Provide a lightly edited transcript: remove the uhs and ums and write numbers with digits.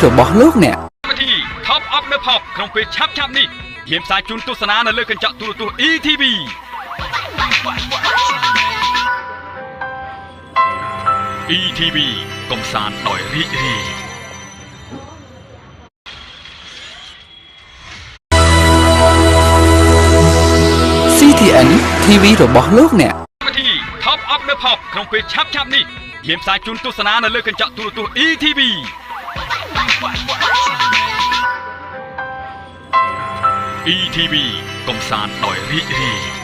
របស់លោកអ្នកវិធី Top of the Pop ក្នុងពេលឆាប់នេះមានផ្សាយជូនទស្សនានៅលើកញ្ចក់ទូរទស្សន៍ ETV ETV កំសាន្តដោយរីករាយ CTN TV របស់លោកអ្នកវិធី Top of the Pop ក្នុងពេលឆាប់នេះមានផ្សាយជូនទស្សនានៅលើកញ្ចក់ទូរទស្សន៍ ETV ETV កំសាន្តដោយរីករាយ